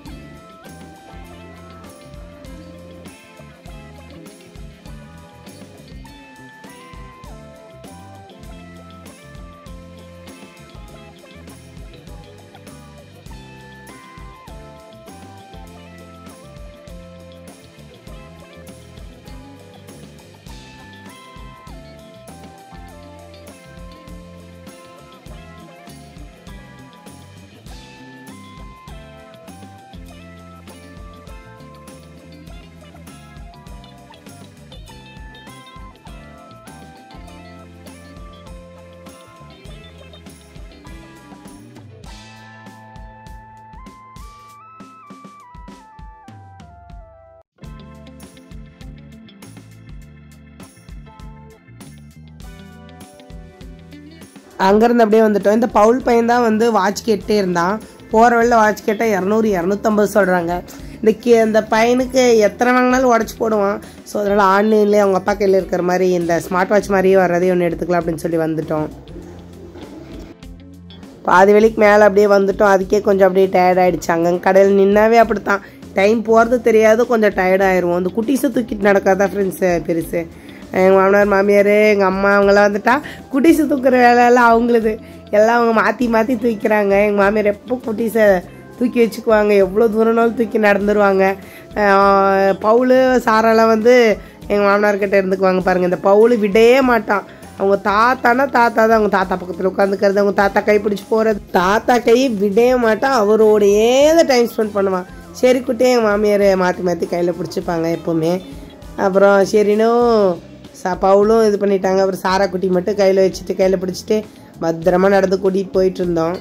அங்கேருந்து அப்படியே வந்துட்டோம். இந்த பவுல் பையன் தான் வந்து வாட்ச் கேட்டே இருந்தான். போகிற வழியில் வாட்ச் கேட்டால் 200 250 சொல்கிறாங்க. இந்த பையனுக்கு எத்தனை வாங்கினாலும் உடச்சி போடுவான். ஸோ அதனால் ஆன்லைன்லேயே அவங்க அப்பா கையில் இருக்கிற மாதிரி இந்த ஸ்மார்ட் வாட்ச் மாதிரியே வர்றதே ஒன்று எடுத்துக்கலாம் அப்படின்னு சொல்லி வந்துட்டோம். பாதி வேலைக்கு மேலே அப்படியே வந்துட்டோம். அதுக்கே கொஞ்சம் அப்படியே டயர்ட் ஆகிடுச்சு. அங்கே கடையில் நின்னாவே அப்படித்தான், டைம் போகிறது தெரியாது, கொஞ்சம் டயர்டாகிடுவோம். அந்த குட்டீஸை தூக்கிட்டு நடக்காதான் ஃப்ரெண்ட்ஸு பெருசு. எங்கள் மாமனார் மாமியார் எங்கள் அம்மா அவங்களாம் வந்துட்டா குட்டீஸை தூக்குற வேலையெல்லாம் அவங்களுது. எல்லாம் அவங்க மாற்றி மாற்றி தூக்கிறாங்க. எங்கள் மாமியார் எப்போ குட்டீஸை தூக்கி வச்சுக்குவாங்க, எவ்வளோ தூரம்னாலும் தூக்கி நடந்துருவாங்க. பவுலு சாரெல்லாம் வந்து எங்கள் மாமனார்கிட்ட இருந்துக்குவாங்க. பாருங்கள், இந்த பவுலு விடவே மாட்டான். அவங்க தாத்தானா தாத்தா தான், அவங்க தாத்தா பக்கத்தில் உட்காந்துக்கிறது, அவங்க தாத்தா கை பிடிச்சி போகிறது, தாத்தா கையை விடவே மாட்டான். அவரோடையே தான் டைம் ஸ்பெண்ட் பண்ணுவான். சரி குட்டியே எங்கள் மாமியார் மாற்றி மாற்றி கையில் பிடிச்சிப்பாங்க எப்போவுமே. அப்புறம் சரினும் பவுலும் இது பண்ணிட்டாங்க. அப்புறம் சாரா குட்டி மட்டும் கையில் வச்சுட்டு கையில் பிடிச்சிட்டு பத்திரமா நடந்து கூட்டிகிட்டு போயிட்டு இருந்தோம்.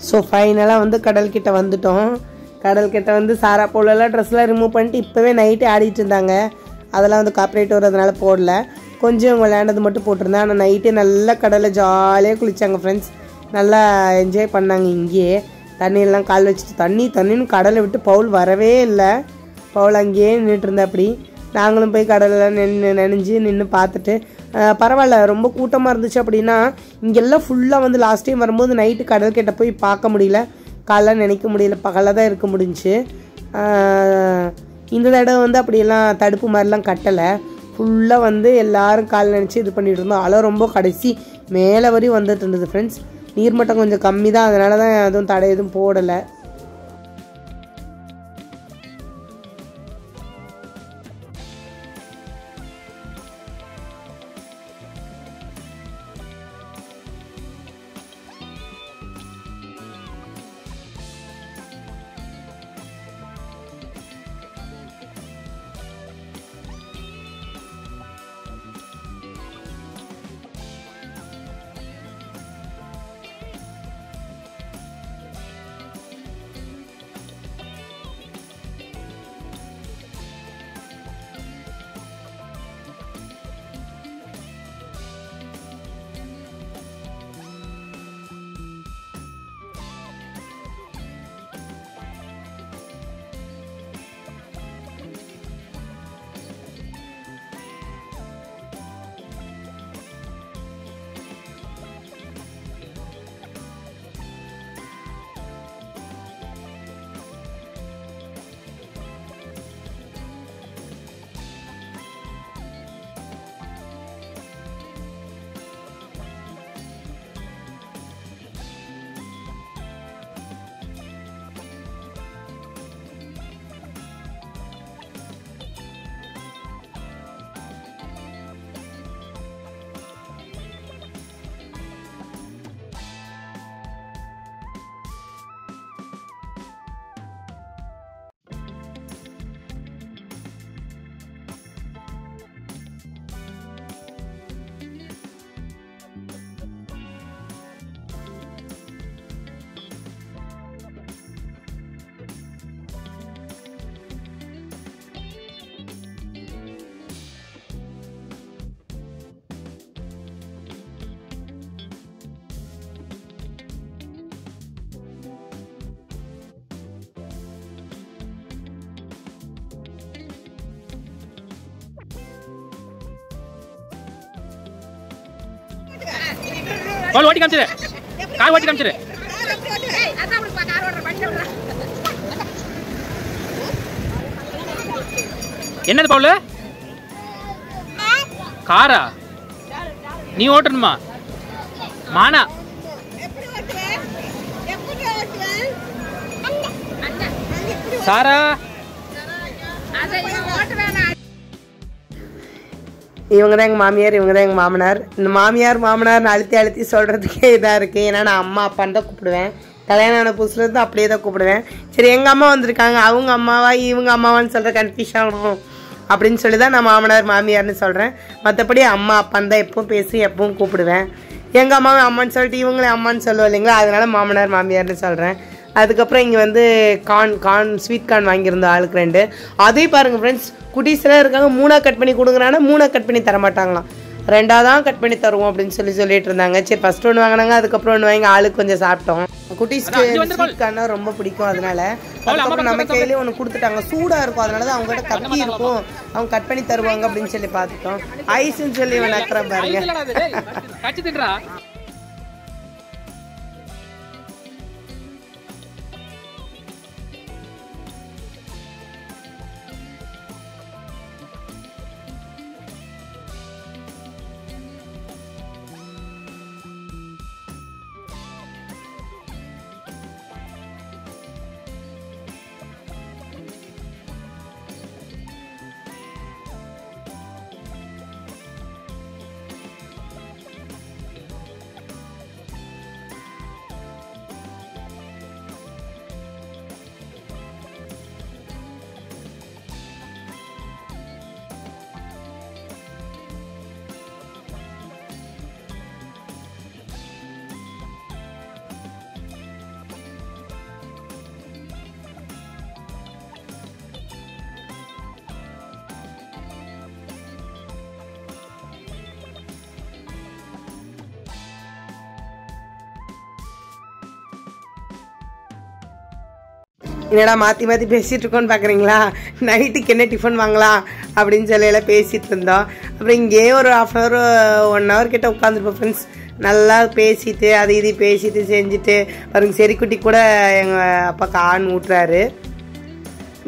ஸோ ஃபைனலாக வந்து கடல்கிட்ட வந்துட்டோம். கடல்கிட்ட வந்து சாரா போலெல்லாம் ட்ரெஸ்லாம் ரிமூவ் பண்ணிட்டு இப்போவே நைட்டு ஆடிட்டு இருந்தாங்க. அதெல்லாம் வந்து காப்பரேட் வரதுனால போடல. கொஞ்சம் விளையாண்டது மட்டும் போட்டிருந்தேன். ஆனால் நைட்டே நல்லா கடலில் ஜாலியாக குளித்தாங்க ஃப்ரெண்ட்ஸ். நல்லா என்ஜாய் பண்ணாங்க. இங்கேயே தண்ணியெல்லாம் கால் வச்சுட்டு தண்ணின்னு கடலை விட்டு பவுல் வரவே இல்லை. பவுல் அங்கேயே நின்றுட்டு இருந்தா. அப்படி நாங்களும் போய் கடலில் நினைஞ்சு நின்று பார்த்துட்டு பரவாயில்ல. ரொம்ப கூட்டமாக இருந்துச்சு அப்படின்னா இங்கெல்லாம் ஃபுல்லாக வந்து லாஸ்ட் டைம் வரும்போது நைட்டு கடல் கிட்ட போய் பார்க்க முடியல, காலைல நினைக்க முடியல, பகலாக தான் இருக்க முடிஞ்சிச்சு. இந்த தடவை வந்து அப்படியெல்லாம் தடுப்பு மாதிரிலாம் கட்டலை. ஃபுல்லாக வந்து எல்லோரும் கால் நினச்சி இது பண்ணிகிட்டு இருந்தோம். அலை ரொம்ப கடைசி மேலே வரையும் வந்துட்டு இருந்தது ஃப்ரெண்ட்ஸ். நீர்மட்டம் கொஞ்சம் கம்மி தான், அதனால தான் எதுவும் தடை எதுவும் போடலை. கால் ஓட்டி காமிச்சிரு, கால் ஓட்டி காமிச்சிரு. என்னது பவுல்? காரா? நீ ஓட்டணுமா? மானா சாரா? இவங்க தான் எங்கள் மாமியார், இவங்க தான் எங்கள் மாமனார். இந்த மாமனார்னு அழுத்தி சொல்கிறதுக்கே இதாக இருக்குது. ஏன்னா நான் அம்மா அப்பான்னு தான் கூப்பிடுவேன். கல்யாணம் ஆன புதுசுலேருந்து அப்படியே தான் கூப்பிடுவேன். சரி எங்கள் அம்மா வந்திருக்காங்க, அவங்க அம்மாவா இவங்க அம்மாவான்னு சொல்கிற கன்ஃபியூஸ் ஆகணும் அப்படின்னு சொல்லி தான் நான் மாமனார்னு சொல்கிறேன். மற்றபடி அம்மா அப்பான்னு தான் எப்பவும் பேசி எப்பவும் கூப்பிடுவேன். எங்கள் அம்மாவை அம்மான்னு சொல்லிட்டு இவங்களே அம்மான்னு சொல்லுவோம் இல்லைங்களா, அதனால மாமியார்னு சொல்கிறேன். அதுக்கப்புறம் இங்கே வந்து ஸ்வீட் கார்ன் வாங்கியிருந்தோம் ஆளுக்கு 2. அதையும் பாருங்கள் ஃப்ரெண்ட்ஸ், குட்டீஸ்லாம் இருக்காங்க. 3ஆக கட் பண்ணி கொடுக்குறாங்கன்னா 3ஆக கட் பண்ணி தரமாட்டாங்களாம், 2ஆக தான் கட் பண்ணி தருவோம் அப்படின்னு சொல்லிட்டு இருந்தாங்க. சரி ஃபஸ்ட்டு ஒன்று வாங்கினாங்க, அதுக்கப்புறம் ஒன்று வாங்கி ஆளுக்கு கொஞ்சம் சாப்பிட்டோம். குட்டீஸ்க்கு ஸ்வீட் கார்னா ரொம்ப பிடிக்கும். அதனால அதுக்கப்புறம் நம்ம கையிலேயே ஒன்று கொடுத்துட்டாங்க. சூடாக இருக்கும், அதனால தான் அவங்ககிட்ட கத்தி இருக்கும், அவங்க கட் பண்ணி தருவாங்க அப்படின்னு சொல்லி பார்த்துட்டோம். ஐஸ்ன்னு சொல்லி நக்கிறேன் பாருங்க. என்னடா மாற்றி மாற்றி பேசிகிட்டு இருக்கோன்னு பார்க்குறீங்களா? நைட்டுக்கு என்ன டிஃபன் வாங்கலாம் அப்படின்னு சொல்லி எல்லாம் பேசிகிட்டு இருந்தோம். அப்புறம் இங்கேயே ஒரு 1/2 hour 1 hour கிட்ட உட்காந்துருப்போம் ஃப்ரெண்ட்ஸ். நல்லா பேசிட்டு அது இது பேசிட்டு செஞ்சுட்டு பாருங்க, செரிக்குட்டி கூட எங்கள் அப்பாவுக்கு ஆண் ஊட்டுறாரு.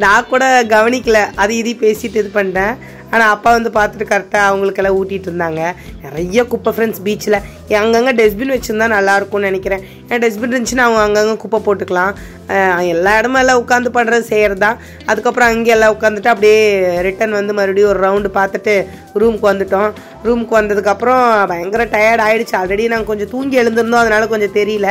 நான் கூட கவனிக்கல, அது இது பேசிட்டு இது பண்ணிட்டேன். ஆனால் அப்பா வந்து பார்த்துட்டு கரெக்டாக அவங்களுக்கெல்லாம் ஊட்டிகிட்டு இருந்தாங்க. நிறைய குப்பை ஃப்ரெண்ட்ஸ் பீச்சில். அங்கங்கே டஸ்ட்பின் வச்சுருந்தா நல்லாயிருக்கும்னு நினைக்கிறேன். ஏன்னா டஸ்ட்பின் இருந்துச்சுன்னா அவங்க அங்கங்கே குப்பை போட்டுக்கலாம். எல்லா இடமும் எல்லாம் உட்காந்து பண்ணுறது செய்கிறது தான். அதுக்கப்புறம் அங்கே எல்லாம் உட்காந்துட்டு அப்படியே ரிட்டன் வந்து மறுபடியும் ஒரு ரவுண்டு பார்த்துட்டு ரூமுக்கு வந்துட்டோம். ரூமுக்கு வந்ததுக்கப்புறம் பயங்கர டயர்ட் ஆகிடுச்சு. ஆல்ரெடி நாங்கள் கொஞ்சம் தூங்கி எழுந்திருந்தோம், அதனால் கொஞ்சம் தெரியல.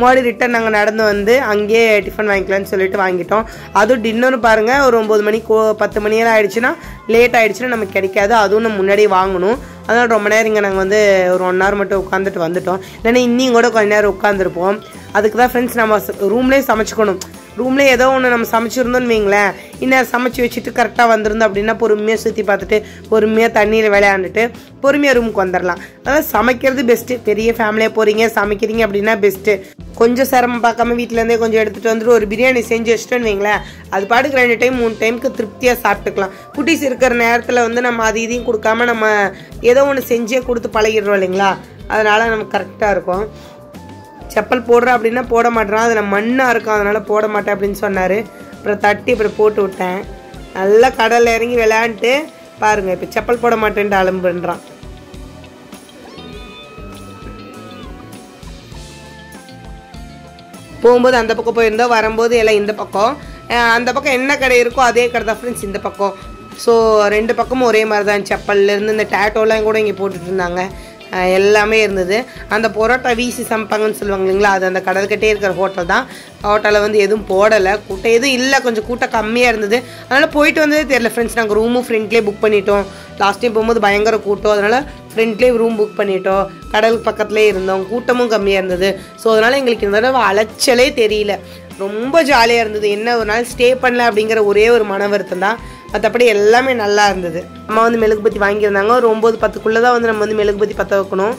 மறுபடியும் ரிட்டன் நாங்கள் நடந்து வந்து அங்கேயே டிஃபன் வாங்கிக்கலான்னு சொல்லிட்டு வாங்கிட்டோம். அதுவும் டின்னரும் பாருங்கள், ஒரு 9 மணி 10 மணியெல்லாம் ஆகிடுச்சுன்னா லேட் ஆகிடுச்சுன்னா நமக்கு கிடைக்காது. அதுவும் நம்ம முன்னாடியே வாங்கணும். அதனால் ரொம்ப நேரம் இங்கே நாங்கள் வந்து ஒரு 1 hour மட்டும் உட்காந்துட்டு வந்துட்டோம். இல்லைன்னா இன்னும் கூட கொஞ்சம் நேரம் உட்காந்துருப்போம். அதுக்கு தான் ஃப்ரெண்ட்ஸ் நம்ம ரூம்லேயே சமைச்சிக்கணும். ரூம்லேயே ஏதோ ஒன்று நம்ம சமைச்சிருந்தோன்னு வைங்களேன், இன்னும் சமைச்சி வச்சுட்டு கரெக்டாக வந்திருந்தோம் அப்படின்னா பொறுமையாக சுற்றி பார்த்துட்டு பொறுமையாக தண்ணியில் விளையாண்டுட்டு பொறுமையாக ரூமுக்கு வந்துடலாம். அதாவது சமைக்கிறது பெஸ்ட்டு. பெரிய ஃபேமிலியாக போகிறீங்க சமைக்கிறீங்க அப்படின்னா பெஸ்ட்டு. கொஞ்சம் சிரமம் பார்க்காம வீட்டிலேருந்தே கொஞ்சம் எடுத்துகிட்டு வந்துட்டு ஒரு பிரியாணி செஞ்சு வச்சுட்டோன்னு வைங்களேன், அது பாட்டுக்கு 2 டைம் 3 டைமுக்கு திருப்தியாக சாப்பிட்டுக்கலாம். குட்டீஸ் இருக்கிற நேரத்தில் வந்து நம்ம அது இதையும் கொடுக்காம நம்ம ஏதோ ஒன்று செஞ்சே கொடுத்து பழகிடுறோம் இல்லைங்களா? அதனால் நமக்கு கரெக்டாக இருக்கும். செப்பல் போடுற அப்படின்னா போட மாட்டேறான், அதில் மண்ணாக இருக்கும், அதனால் போட மாட்டேன் அப்படின்னு சொன்னார். அப்புறம் தட்டி அப்புறம் போட்டு விட்டேன். நல்லா கடலில் இறங்கி விளையாண்டுட்டு பாருங்கள், இப்போ செப்பல் போட மாட்டேன்ட்டு அலம்புன்றான். போகும்போது அந்த பக்கம் போயிருந்தோம், வரும்போது எல்லாம் இந்த பக்கம். அந்த பக்கம் என்ன கடை இருக்கோ அதே கடை தான் ஃப்ரெண்ட்ஸ் இந்த பக்கம். ஸோ 2 பக்கமும் ஒரே மாதிரி தான். செப்பல்லேருந்து இந்த டேட்டோலாம் கூட இங்கே போட்டுட்டு இருந்தாங்க. எல்லாமே இருந்தது. அந்த பரோட்டா வீசி சமைப்பாங்கன்னு சொல்லுவாங்க இல்லைங்களா, அது அந்த கடற்கட்டே இருக்கிற ஹோட்டல் தான். ஹோட்டலில் வந்து எதுவும் போடலை, கூட்டம் எதுவும் இல்லை, கொஞ்சம் கூட்டம் கம்மியாக இருந்தது. அதனால் போயிட்டு வந்ததே தெரியல ஃப்ரெண்ட்ஸ். நாங்கள் ரூமும் ஃப்ரெண்ட்லேயே புக் பண்ணிட்டோம். லாஸ்ட் டைம் போகும்போது பயங்கர கூட்டம், அதனால் ஃப்ரெண்ட்லேயே ரூம் புக் பண்ணிட்டோம். கடலுக்கு பக்கத்துலேயே இருந்தோம், கூட்டமும் கம்மியாக இருந்தது. ஸோ அதனால் எங்களுக்கு இந்த தடவை அலைச்சலே தெரியல, ரொம்ப ஜாலியாக இருந்தது. என்ன ஒரு நாள் ஸ்டே பண்ணல அப்படிங்கிற ஒரே ஒரு மன வருத்தம் தான், மற்றபடி எல்லாமே நல்லா இருந்தது. அம்மா வந்து மெழுகுபத்தி வாங்கியிருந்தாங்க. ஒரு 9-10க்குள்ளே தான் வந்து நம்ம வந்து மெழுகுபத்தி பற்ற வைக்கணும்.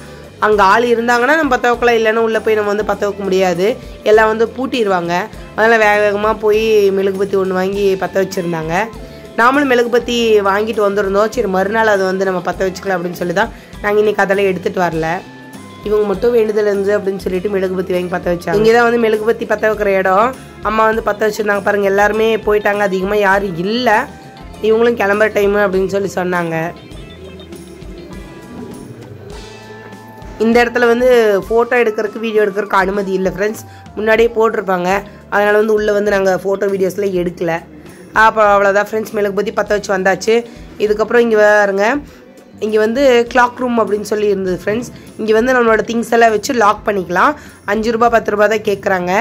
அங்கே ஆள் இருந்தாங்கன்னா நம்ம பற்ற வைக்கலாம், இல்லைன்னா உள்ளே போய் நம்ம வந்து பற்ற வைக்க முடியாது, எல்லாம் வந்து பூட்டிடுவாங்க. அதனால் வேக வேகமாக போய் மெழுகுபத்தி ஒன்று வாங்கி பற்ற வச்சுருந்தாங்க. நாமளும் மெழுகுபத்தி வாங்கிட்டு வந்துருந்தோம். சரி மறுநாள் அதை வந்து நம்ம பற்ற வச்சுக்கலாம் அப்படின்னு சொல்லி தான் நாங்கள் இன்றைக்கி அதெல்லாம் எடுத்துகிட்டு வரல. இவங்க மட்டும் வேண்டுதல் இருந்து அப்படின்னு சொல்லிட்டு மெழுகுபத்தி வாங்கி பற்ற வச்சாங்க. இங்கே தான் வந்து மெழுகுபத்தி பற்ற வைக்கிற இடம். அம்மா வந்து பற்ற வச்சுருந்தாங்க பாருங்கள். எல்லாருமே போயிட்டாங்க, அதிகமாக யாரும் இல்லை. இவங்களும் கிளம்புற டைமு அப்படின்னு சொல்லி சொன்னாங்க. இந்த இடத்துல வந்து ஃபோட்டோ எடுக்கிறதுக்கு வீடியோ எடுக்கிறதுக்கு அனுமதி இல்லை ஃப்ரெண்ட்ஸ். முன்னாடியே போட்டிருப்பாங்க, அதனால் வந்து உள்ளே வந்து நாங்கள் ஃபோட்டோ வீடியோஸில் எடுக்கலை. அப்புறம் அவ்வளோதான் ஃப்ரெண்ட்ஸ், மெழுகுபத்தி பற்ற வச்சு வந்தாச்சு. இதுக்கப்புறம் இங்கே பாருங்க, இங்கே வந்து கிளாக் ரூம் அப்படின்னு சொல்லி இருந்தது ஃப்ரெண்ட்ஸ். இங்கே வந்து நம்மளோட திங்ஸ் எல்லாம் வச்சு லாக் பண்ணிக்கலாம். 5 ரூபா 10 ரூபா தான் கேட்குறாங்க.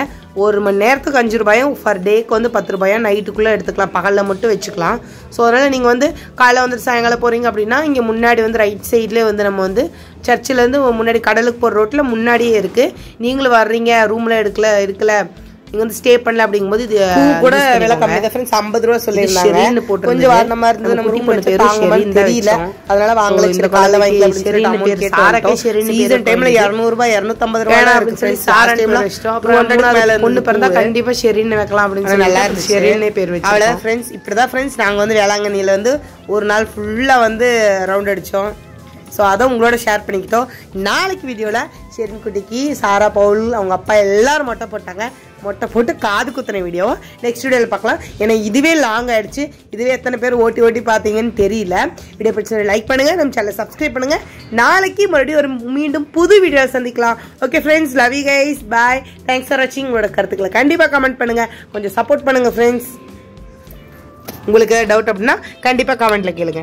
1 மணி நேரத்துக்கு 5 ரூபாயும், ஃபர் டேக்கு வந்து 10 ரூபாயும் நைட்டுக்குள்ளே எடுத்துக்கலாம், பகலில் மட்டும் வச்சுக்கலாம். ஸோ அதனால் நீங்கள் வந்து காலையில் வந்துட்டு சாயங்காலம் போகிறீங்க அப்படின்னா இங்கே முன்னாடி வந்து ரைட் சைட்லேயே வந்து நம்ம வந்து சர்ச்சிலேருந்து முன்னாடி கடலுக்கு போகிற ரோட்டில் முன்னாடியே இருக்குது. நீங்களும் வர்றீங்க ரூமில் இருக்கல நீங்க வந்து ஸ்டே பண்ணல அப்படிங்கும்போது இது கூட விலை கம்மி தான் ஃப்ரெண்ட்ஸ். 50 ரூபா சொல்லிருந்தாங்க. கொஞ்சம் வாரணமா இருந்தது, நம்ம ரூம் எடுத்து தாங்கமான்னு தெரியல, அதனால வாங்கல. சரி காலைல வாங்கிக்கலாம் அப்படின்னு சொல்லிட்டு அமௌண்ட் கேட்டோம். சீசன் டைம்ல 200 ரூபாய் 250 ரூபாய் அப்படின்னு சொல்லி சாரா டைம்ல 200 மேல பொண்ணு பிறந்தா கண்டிப்பா ஷெரின்னு வைக்கலாம் அப்படின்னு சொல்லி நல்லா இருந்துச்சு. ஷெரின்னே பேர் வச்சு அவ்வளவுதான் ஃப்ரெண்ட்ஸ். இப்படிதான் ஃப்ரெண்ட்ஸ் நாங்க வந்து வேளாங்கண்ணியில வந்து ஒரு நாள் ஃபுல்லா வந்து ரவுண்ட் அடிச்சோம். ஸோ அதை உங்களோட ஷேர் பண்ணிக்கிட்டோம். நாளைக்கு வீடியோவில் ஷெரின் குட்டிக்கு சாரா பவுல் அவங்க அப்பா எல்லாரும் மொட்டை போட்டாங்க. மொட்டை போட்டு காது குத்துன வீடியோவை நெக்ஸ்ட் வீடியோவில் பார்க்கலாம். ஏன்னா இதுவே லாங் ஆகிடுச்சு. இதுவே எத்தனை பேர் ஓட்டி பார்த்தீங்கன்னு தெரியல. வீடியோ பிடிச்ச லைக் பண்ணுங்கள், நம்ம சேனலை சப்ஸ்கிரைப் பண்ணுங்கள். நாளைக்கு மறுபடியும் ஒரு மீண்டும் புது வீடியோவில் சந்திக்கலாம். Okay friends, love you guys, bye. Thanks for வாட்சிங். உங்களோட கருத்துக்களை கண்டிப்பாக கமெண்ட் பண்ணுங்கள், கொஞ்சம் சப்போர்ட் பண்ணுங்கள் ஃப்ரெண்ட்ஸ். உங்களுக்கு டவுட் அப்படின்னா கண்டிப்பாக கமெண்ட்டில் கேளுங்க.